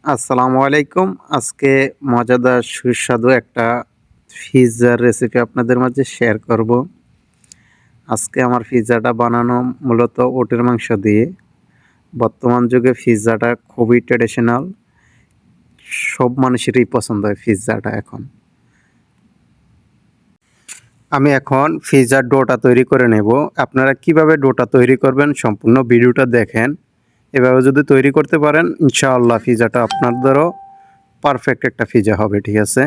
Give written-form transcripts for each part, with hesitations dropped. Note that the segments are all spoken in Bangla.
আসসালামু আলাইকুম। আজকে মজাদার সুস্বাদু একটা পিজ্জার রেসিপি আপনাদের মাঝে শেয়ার করব। আজকে আমার পিজ্জাটা বানানো মূলত ওটের মাংস দিয়ে। বর্তমান যুগে পিজ্জাটা খুবই ট্র্যাডিশনাল। সব মানুষেরই পছন্দ হয় পিজ্জাটা এখন। আমি এখন পিজ্জার ডোটা তৈরি করে নেব। আপনারা কিভাবে ডোটা তৈরি করবেন সম্পূর্ণ ভিডিওটা দেখেন। এভাবে যদি তৈরি করতে পারেন ইনশাআল্লাহ পিজ্জাটা আপনাদেরও পারফেক্ট একটা পিজ্জা হবে, ঠিক আছে?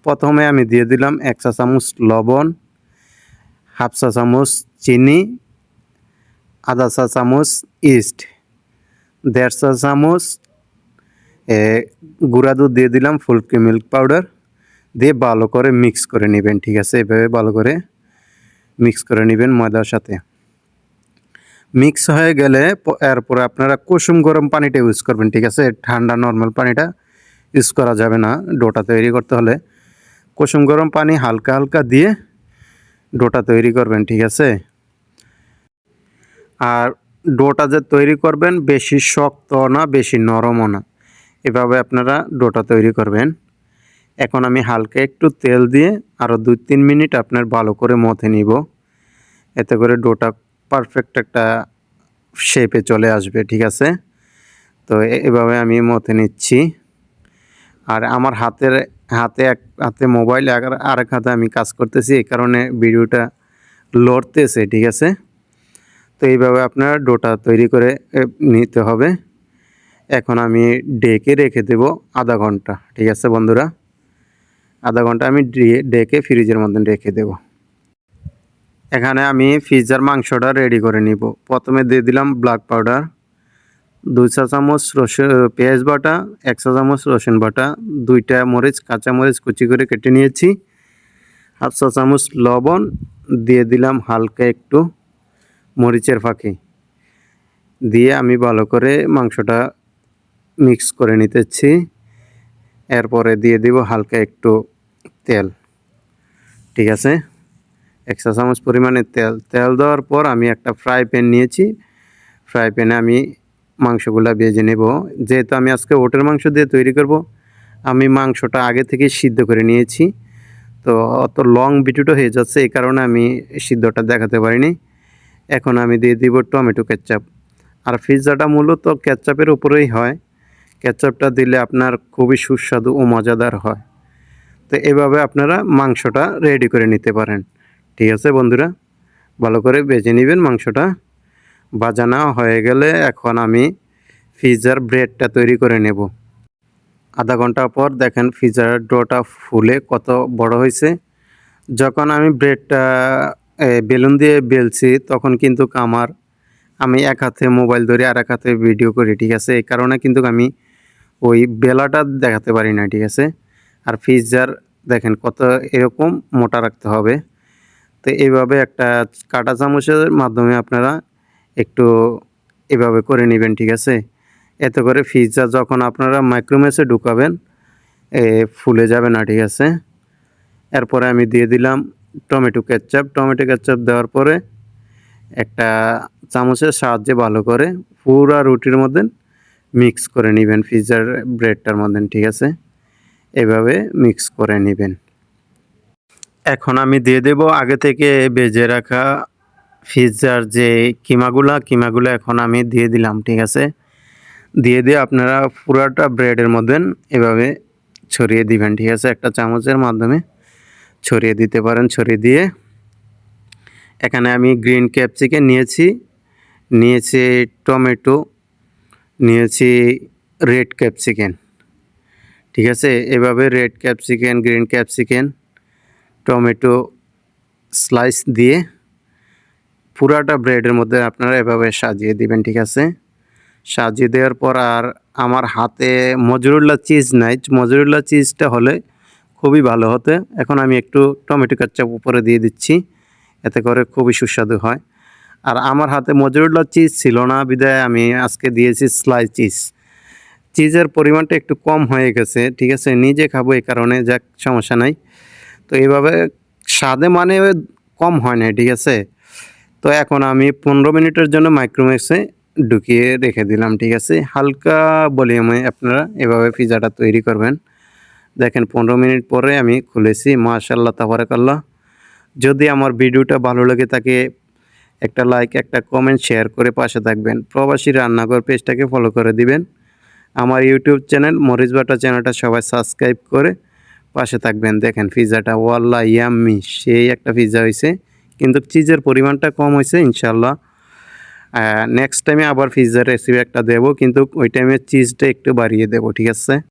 প্রথমে আমি দিয়ে দিলাম ১ চা চামচ লবণ, হাফ চা চামচ চিনি, আধা চা চামচ ইস্ট, ১.৫ চা চামচ গুঁড়া দুধ দিয়ে দিলাম, ফুল ক্রিম মিল্ক পাউডার দিয়ে ভালো করে মিক্স করে নেবেন, ঠিক আছে? এভাবে ভালো করে মিক্স করে নেবেন ময়দার সাথে। মিক্স হয়ে গেলে এরপরে আপনারা কুসুম গরম পানিটা ইউজ করবেন, ঠিক আছে? ঠান্ডা নর্মাল পানিটা ইউজ করা যাবে না ডোটা তৈরি করতে হলে। কুসুম গরম পানি হালকা হালকা দিয়ে ডোটা তৈরি করবেন, ঠিক আছে? আর ডোটা যে তৈরি করবেন বেশি শক্ত না বেশি নরমও না, এভাবে আপনারা ডোটা তৈরি করবেন। এখন আমি হালকা একটু তেল দিয়ে আরও ২-৩ মিনিট আপনার ভালো করে মথে নিব, এতে করে ডোটা পারফেক্ট একটা শেপে চলে আসবে, ঠিক আছে? তো এভাবে আমি মথে নিচ্ছি। আর আমার হাতে এক হাতে মোবাইল আরেক হাতে আমি কাজ করতেছি, এই কারণে ভিডিওটা লড়তেছে, ঠিক আছে? তো এইভাবে আপনার ডোটা তৈরি করে নিতে হবে। এখন আমি ডেকে রেখে দেব আধা ঘন্টা, ঠিক আছে বন্ধুরা? আধা ঘন্টা আমি ডেকে ফ্রিজের মধ্যে রেখে দেব। এখানে আমি পিজ্জার মাংসটা রেডি করে নিব। প্রথমে দিয়ে দিলাম ব্ল্যাক পাউডার, ২ চা চামচ পেঁয়াজ বাটা, ১ চা চামচ রসুন বাটা, ২টা মরিচ কাঁচা মরিচ কুচি করে কেটে নিয়েছি, হাফ চা চামচ লবণ দিয়ে দিলাম, হালকা একটু মরিচের ফাঁকি দিয়ে আমি ভালো করে মাংসটা মিক্স করে নিতেছি। এরপরে দিয়ে দিব হালকা একটু তেল, ঠিক আছে? ১ চা চামচ পরিমাণে তেল দেওয়ার পর আমি একটা ফ্রাই প্যান নিয়েছি। ফ্রাই প্যানে আমি মাংসগুলা ভেজে নেব। যেহেতু আমি আজকে ওটের মাংস দিয়ে তৈরি করব, আমি মাংসটা আগে থেকে সিদ্ধ করে নিয়েছি। তো অত লং ভিডিওটা হয়ে যাচ্ছে, এই কারণে আমি সিদ্ধটা দেখাতে পারিনি। এখন আমি দিয়ে দিব টমেটো কেচাপ। আর পিজ্জাটা মূলত কেচাপের উপরেই হয়। কেচাপটা দিলে আপনার খুবই সুস্বাদু ও মজাদার হয়। তো এভাবে আপনারা মাংসটা রেডি করে নিতে পারেন, ঠিক আছে বন্ধুরা? ভালো করে ভেজে নেবেন মাংসটা। ভাজা নেওয়া হয়ে গেলে এখন আমি পিজ্জার ব্রেডটা তৈরি করে নেব। আধা ঘন্টা পর দেখেন পিজ্জার ডোটা ফুলে কত বড় হয়েছে। যখন আমি ব্রেডটা বেলুন দিয়ে বেলছি তখন কিন্তু আমি এক হাতে মোবাইল ধরে আর এক হাতে ভিডিও করি, ঠিক আছে? এই কারণে কিন্তু আমি ওই বেলাটা দেখাতে পারি না, ঠিক আছে? আর পিজ্জার দেখেন কত এরকম মোটা রাখতে হবে। তো এইভাবে একটা কাঁটা চামচের মাধ্যমে আপনারা একটু এভাবে করে নেবেন, ঠিক আছে? এতে করে পিজ্জা যখন আপনারা মাইক্রোওয়েভে ঢুকাবেন ফুলে যাবে না, ঠিক আছে? এরপরে আমি দিয়ে দিলাম টমেটো কেচাপ। টমেটো কেচাপ দেওয়ার পরে একটা চামচের সাহায্যে ভালো করে পুরা রুটির মধ্যে মিক্স করে নেবেন, পিজ্জার ব্রেডটার মধ্যে, ঠিক আছে? এভাবে মিক্স করে নেবেন। এখন আমি দিয়ে দেব আগে থেকে ভেজে রাখা পিজ্জার যে কিমাগুলা এখন আমি দিয়ে দিলাম, ঠিক আছে? দিয়ে আপনারা পুরাটা ব্রেডের মধ্যে এভাবে ছড়িয়ে দিবেন, ঠিক আছে? একটা চামচের মাধ্যমে ছড়িয়ে দিতে পারেন। ছড়িয়ে দিয়ে এখানে আমি গ্রিন ক্যাপসিকাম নিয়েছি টমেটো, নিয়েছি রেড ক্যাপসিকাম, ঠিক আছে? এভাবে red capsicum, green capsicum, tomato slice দিয়ে পুরাটা ব্রেডের মধ্যে আপনারা এভাবে সাজিয়ে দিবেন, ঠিক আছে? সাজিয়ে দেওয়ার পর আর আমার হাতে মজরুল্লা চিজ নাই। মজরুল্লা চিজটা হলে খুবই ভালো হতো। এখন আমি একটু টমেটো কেচাপ উপরে দিয়ে দিচ্ছি, এতে করে খুবই সুস্বাদু হয়। আর আমার হাতে মজরুল্লা চিজ ছিল না বিধায় আমি আজকে দিয়েছি স্লাইস চিজ। চিজের পরিমাণটা একটু কম হয়ে গেছে, ঠিক আছে? নিজে খাবো এই কারণে, যাক সমস্যা নাই। তো এইভাবে স্বাদে কম হয় না, ঠিক আছে? তো এখন আমি ১৫ মিনিটের জন্য মাইক্রোওয়েভে ঢুকিয়ে রেখে দিলাম, ঠিক আছে। হালকা ভলিউমে আপনারা এভাবে পিৎজাটা তৈরি করবেন। দেখেন 15 মিনিট পরে আমি খুলেছি, মাশাআল্লাহ তাবারাকাল্লাহ। যদি আমার ভিডিওটা ভালো লেগে থাকে একটা লাইক, একটা কমেন্ট, শেয়ার করে পাশে থাকবেন। প্রবাসী রান্নাঘর পেজটাকে ফলো করে দিবেন। আমার ইউটিউব চ্যানেল মরিচ বাটা চ্যানেলটা সবাই সাবস্ক্রাইব করে পাশে থাকবেন। দেখেন পিৎজাটা ওয়াল্লাহ ইয়াম্মি, সেই একটা পিৎজা হয়েছে, কিন্তু চিজের পরিমাণটা কম হয়েছে। ইনশাল্লাহ নেক্সট টাইমে আবার পিৎজার রেসিপি একটা দেবো, কিন্তু ওই টাইমে চিজটা একটু বাড়িয়ে দেবো, ঠিক আছে।